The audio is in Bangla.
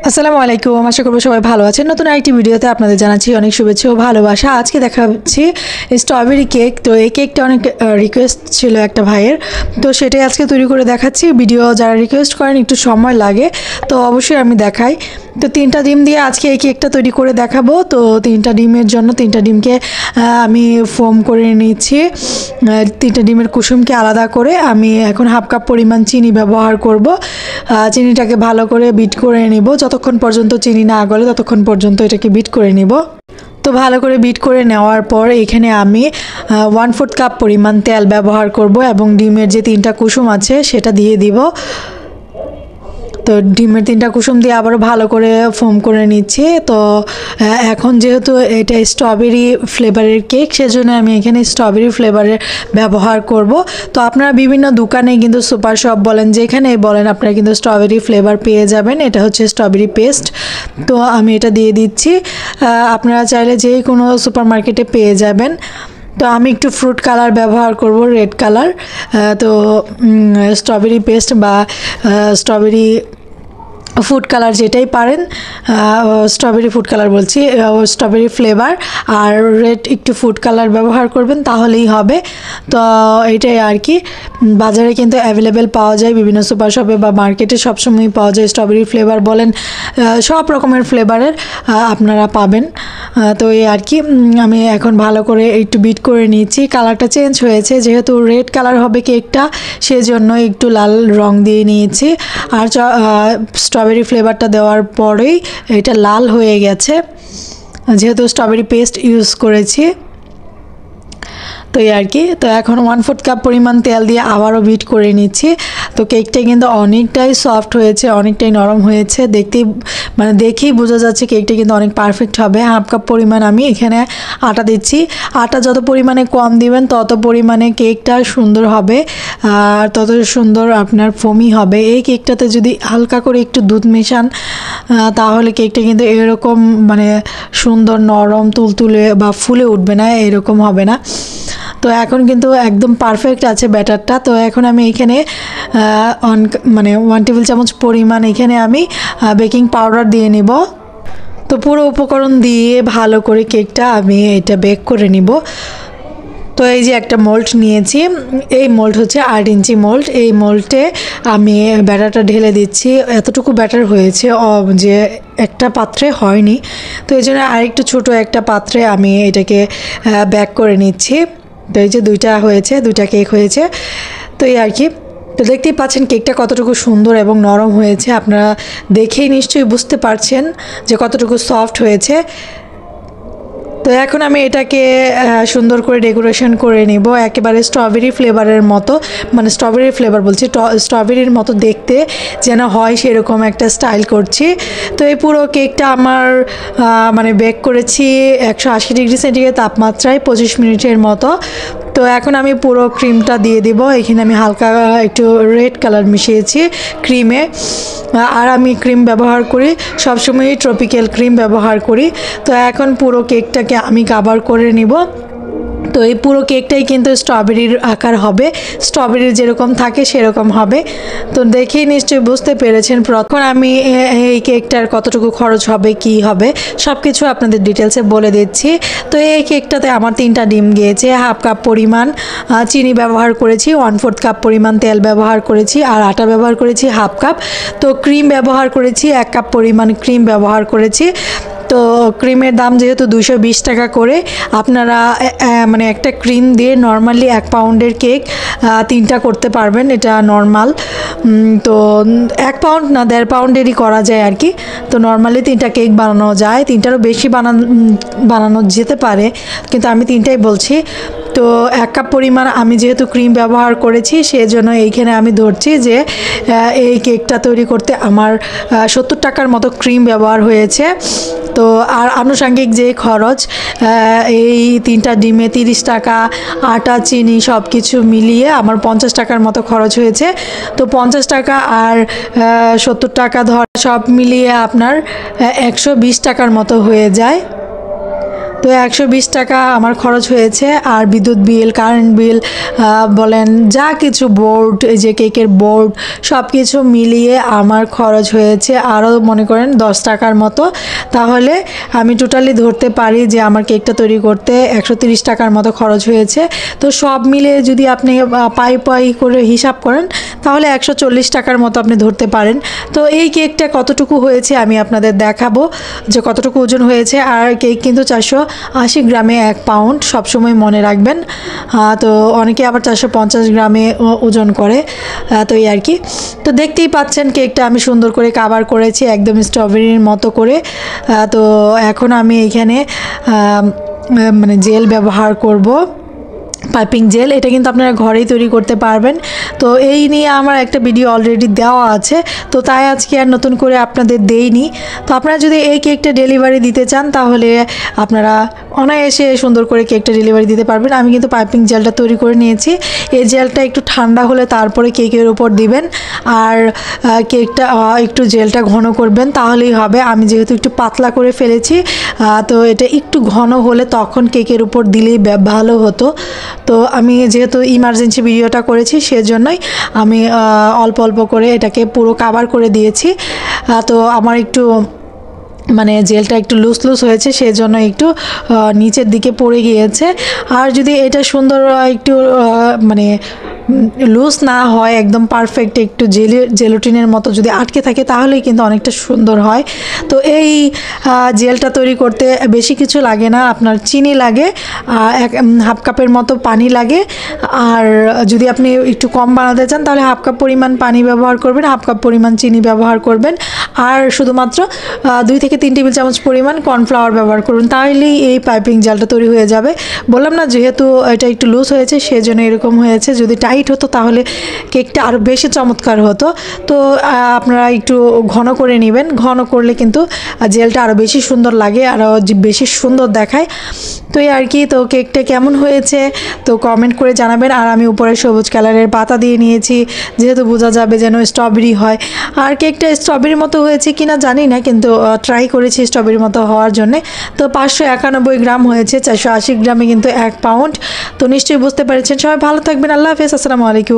আসসালামু আলাইকুম, আশা করব সবাই ভালো আছেন। নতুন আরেকটি ভিডিওতে আপনাদের জানাচ্ছি অনেক শুভেচ্ছা ও ভালোবাসা। আজকে দেখাচ্ছি স্ট্রবেরি কেক। তো এই কেকটা অনেক রিকোয়েস্ট ছিল একটা ভাইয়ের, তো সেটাই আজকে তৈরি করে দেখাচ্ছি। ভিডিও যারা রিকোয়েস্ট করেন একটু সময় লাগে, তো অবশ্যই আমি দেখাই। তো 3টা ডিম দিয়ে আজকে এই কেকটা তৈরি করে দেখাবো। তো 3টা ডিমের জন্য 3টা ডিমকে আমি ফোম করে নিচ্ছি। 3টা ডিমের কুসুমকে আলাদা করে আমি এখন হাফ কাপ পরিমাণ চিনি ব্যবহার করব। চিনিটাকে ভালো করে বিট করে নিব। যতক্ষণ পর্যন্ত চিনি না গলে ততক্ষণ পর্যন্ত এটাকে বিট করে নিব। তো ভালো করে বিট করে নেওয়ার পর এখানে আমি 1/4 কাপ পরিমাণ তেল ব্যবহার করব এবং ডিমের যে 3টা কুসুম আছে সেটা দিয়ে দিব। তো ডিমের 3টা কুসুম দিয়ে আবারও ভালো করে ফোম করে নিচ্ছি। তো এখন যেহেতু এটা স্ট্রবেরি ফ্লেভারের কেক, সেজন্য আমি এখানে স্ট্রবেরি ফ্লেভারের ব্যবহার করব। তো আপনারা বিভিন্ন দোকানে কিন্তু সুপার শপ বলেন, যেখানেই বলেন, আপনারা কিন্তু স্ট্রবেরি ফ্লেভার পেয়ে যাবেন। এটা হচ্ছে স্ট্রবেরি পেস্ট। তো আমি এটা দিয়ে দিচ্ছি। আপনারা চাইলে যে কোনো সুপার মার্কেটে পেয়ে যাবেন। তো আমি একটু ফ্রুট কালার ব্যবহার করব, রেড কালার। তো স্ট্রবেরি পেস্ট বা স্ট্রবেরি ফুড কালার যেটাই পারেন, স্ট্রবেরি ফুড কালার বলছি, স্ট্রবেরি ফ্লেভার আর রেড একটু ফুড কালার ব্যবহার করবেন, তাহলেই হবে। তো এইটাই আর কি। বাজারে কিন্তু অ্যাভেলেবেল পাওয়া যায়, বিভিন্ন সুপার শপে বা মার্কেটে সবসময় পাওয়া যায়। স্ট্রবেরি ফ্লেভার বলেন, সব রকমের ফ্লেভারের আপনারা পাবেন। তো এই আর কি। আমি এখন ভালো করে একটু বিট করে নিয়েছি। কালারটা চেঞ্জ হয়েছে, যেহেতু রেড কালার হবে কেকটা, সেজন্য একটু লাল রং দিয়ে নিয়েছি। আর স্ট্রবেরি ফ্লেভারটা দেওয়ার পরেই এটা লাল হয়ে গেছে, যেহেতু স্ট্রবেরি পেস্ট ইউজ করেছি। তো এই আর কি। তো এখন 1/4 কাপ পরিমাণ তেল দিয়ে আবারও বিট করে নিচ্ছি। তো কেকটা কিন্তু অনেকটাই সফট হয়েছে, অনেকটাই নরম হয়েছে। দেখেই বোঝা যাচ্ছে কেকটা কিন্তু অনেক পারফেক্ট হবে। হাফ কাপ পরিমাণ আমি এখানে আটা দিচ্ছি। আটা যত পরিমাণে কম দিবেন তত পরিমাণে কেকটা সুন্দর হবে, আর তত সুন্দর আপনার ফোমি হবে। এই কেকটাতে যদি হালকা করে একটু দুধ মেশান, তাহলে কেকটা কিন্তু এরকম সুন্দর নরম তুলতুলে বা ফুলে উঠবে না, এরকম হবে না। তো এখন কিন্তু একদম পারফেক্ট আছে ব্যাটারটা। তো এখন আমি এখানে 1 টেবিল চামচ পরিমাণ এখানে আমি বেকিং পাউডার দিয়ে নিব। তো পুরো উপকরণ দিয়ে ভালো করে কেকটা আমি এটা বেক করে নিব। তো এই যে একটা মোল্ড নিয়েছি, এই মোল্ড হচ্ছে 8 ইঞ্চি মোল্ড। এই মোল্ডে আমি ব্যাটারটা ঢেলে দিচ্ছি। এতটুকু ব্যাটার হয়েছে, যে একটা পাত্রে হয়নি, তো এই জন্য আরেকটু ছোটো একটা পাত্রে আমি এটাকে ব্যাক করে নিচ্ছি। তো এই যে 2টা হয়েছে, 2টা কেক হয়েছে। তো এই আর কি। তো দেখতেই পাচ্ছেন কেকটা কতটুকু সুন্দর এবং নরম হয়েছে। আপনারা দেখেই নিশ্চয়ই বুঝতে পারছেন যে কতটুকু সফট হয়েছে। তো এখন আমি এটাকে সুন্দর করে ডেকোরেশন করে নিব, একেবারে স্ট্রবেরি ফ্লেভারের মতো, স্ট্রবেরি ফ্লেভার বলছি, স্ট্রবেরির মতো দেখতে যেন হয় সেরকম একটা স্টাইল করছি। তো এই পুরো কেকটা আমার বেক করেছি 180 ডিগ্রি সেন্টিগ্রেড তাপমাত্রায় 25 মিনিটের মতো। তো এখন আমি পুরো ক্রিমটা দিয়ে দিব। এখানে আমি হালকা একটু রেড কালার মিশিয়েছি ক্রিমে। আর আমি ক্রিম ব্যবহার করি সবসময়, ট্রপিক্যাল ক্রিম ব্যবহার করি। তো এখন পুরো কেকটাকে আমি কাভার করে নিব। তো এই পুরো কেকটাই কিন্তু স্ট্রবেরির আকার হবে, স্ট্রবেরির যেরকম থাকে সেরকম হবে। তো দেখেই নিশ্চয়ই বুঝতে পেরেছেন। প্রথম আমি এই কেকটার কতটুকু খরচ হবে, কি হবে, সব কিছু আপনাদের ডিটেলসে বলে দিচ্ছি। তো এই কেকটাতে আমার 3টা ডিম গিয়েছে, হাফ কাপ পরিমাণ চিনি ব্যবহার করেছি, 1/4 কাপ পরিমাণ তেল ব্যবহার করেছি, আর আটা ব্যবহার করেছি হাফ কাপ। তো ক্রিম ব্যবহার করেছি 1 কাপ পরিমাণ ক্রিম ব্যবহার করেছি। তো ক্রিমের দাম যেহেতু 220 টাকা করে, আপনারা একটা ক্রিম দিয়ে নর্মালি 1 পাউন্ডের কেক 3টা করতে পারবেন, এটা নর্মাল। তো 1 পাউন্ড না, 1.5 পাউন্ডেরই করা যায় আর কি। তো নর্মালি 3টা কেক বানানো যায়, 3টারও বেশি বানানো যেতে পারে, কিন্তু আমি 3টাই বলছি। তো 1 কাপ পরিমাণ আমি যেহেতু ক্রিম ব্যবহার করেছি, সেজন্য এইখানে আমি ধরছি যে এই কেকটা তৈরি করতে আমার 70 টাকার মতো ক্রিম ব্যবহার হয়েছে। তো আর আনুষঙ্গিক যে খরচ, এই 3টা ডিমে 30 টাকা, আটা চিনি সব কিছু মিলিয়ে আমার 50 টাকার মতো খরচ হয়েছে। তো 50 টাকা আর 70 টাকা সব মিলিয়ে আপনার 120 টাকার মতো হয়ে যায়। তো 120 টাকা আমার খরচ হয়েছে। আর বিদ্যুৎ বিল, কারেন্ট বিল বলেন, যা কিছু বোর্ড, এই যে কেকের বোর্ড, সব কিছু মিলিয়ে আমার খরচ হয়েছে আরও মনে করেন 10 টাকার মতো। তাহলে আমি টোটালি ধরতে পারি যে আমার কেকটা তৈরি করতে 130 টাকার মতো খরচ হয়েছে। তো সব মিলে যদি আপনি পাই পাই করে হিসাব করেন তাহলে 140 টাকার মতো আপনি ধরতে পারেন। তো এই কেকটা কতটুকু হয়েছে আমি আপনাদের দেখাবো যে কতটুকু ওজন হয়েছে। আর কেক কিন্তু 480 গ্রামে 1 পাউন্ড, সবসময় মনে রাখবেন। তো অনেকে আবার 450 গ্রামে ওজন করে। তো এই আর কি। তো দেখতেই পাচ্ছেন কেকটা আমি সুন্দর করে কাভার করেছি একদম স্ট্রবেরির মতো করে। তো এখন আমি এখানে মানে জেল ব্যবহার করব, পাইপিং জেল। এটা কিন্তু আপনারা ঘরেই তৈরি করতে পারবেন। তো এই নিয়ে আমার একটা ভিডিও অলরেডি দেওয়া আছে, তো তাই আজকে আর নতুন করে আপনাদের দেইনি। তো আপনারা যদি এই কেকটা ডেলিভারি দিতে চান তাহলে আপনারা অনায়াসে সুন্দর করে কেকটা ডেলিভারি দিতে পারবেন। আমি কিন্তু পাইপিং জেলটা তৈরি করে নিয়েছি। এই জেলটা একটু ঠান্ডা হলে তারপরে কেকের উপর দিবেন। আর কেকটা একটু জেলটা ঘন করবেন, তাহলেই হবে। আমি যেহেতু একটু পাতলা করে ফেলেছি, তো এটা একটু ঘন হলে তখন কেকের উপর দিলেই ভালো হতো। তো আমি যেহেতু ইমার্জেন্সি ভিডিওটা করেছি সেজন্যই আমি অল্প অল্প করে এটাকে পুরো কাভার করে দিয়েছি। তো আমার একটু মানে জেলটা একটু লুজ লুজ হয়েছে, সেজন্য একটু নিচের দিকে পড়ে গিয়েছে। আর যদি এটা সুন্দর একটু মানে লুজ না হয়, একদম পারফেক্ট একটু জেলোটিনের মতো যদি আটকে থাকে তাহলেই কিন্তু অনেকটা সুন্দর হয়। তো এই জেলটা তৈরি করতে বেশি কিছু লাগে না, আপনার চিনি লাগে, হাফ কাপের মতো পানি লাগে। আর যদি আপনি একটু কম বানাতে চান তাহলে হাফ কাপ পরিমাণ পানি ব্যবহার করবেন, হাফ কাপ পরিমাণ চিনি ব্যবহার করবেন। আর শুধুমাত্র 2 থেকে 3 টেবিল চামচ পরিমাণ কর্নফ্লাওয়ার ব্যবহার করুন, তাহলেই এই পাইপিং জেলটা তৈরি হয়ে যাবে। বললাম না, যেহেতু এটা একটু লুজ হয়েছে সেজন্য এরকম হয়েছে। যদি টাইট হতো তাহলে কেকটা আরও বেশি চমৎকার হতো। তো আপনারা একটু ঘন করে নেবেন, ঘন করলে কিন্তু জেলটা আরও বেশি সুন্দর লাগে, আরও বেশি সুন্দর দেখায়। তো এই আর কি। তো কেকটা কেমন হয়েছে তো কমেন্ট করে জানাবেন। আর আমি উপরে সবুজ কালারের পাতা দিয়ে নিয়েছি, যেহেতু বোঝা যাবে যেন স্ট্রবেরি হয়। আর কেকটা স্ট্রবেরির মতো হয়েছে কিনা জানি না, কিন্তু ট্রাই করেছি স্ট্রবেরির মতো হওয়ার জন্যে। তো 591 গ্রাম হয়েছে, 480 গ্রামে কিন্তু 1 পাউন্ড। তো নিশ্চয়ই বুঝতে পেরেছেন। সবাই ভালো থাকবেন। আল্লাহ হাফেজ, আসসালামু আলাইকুম।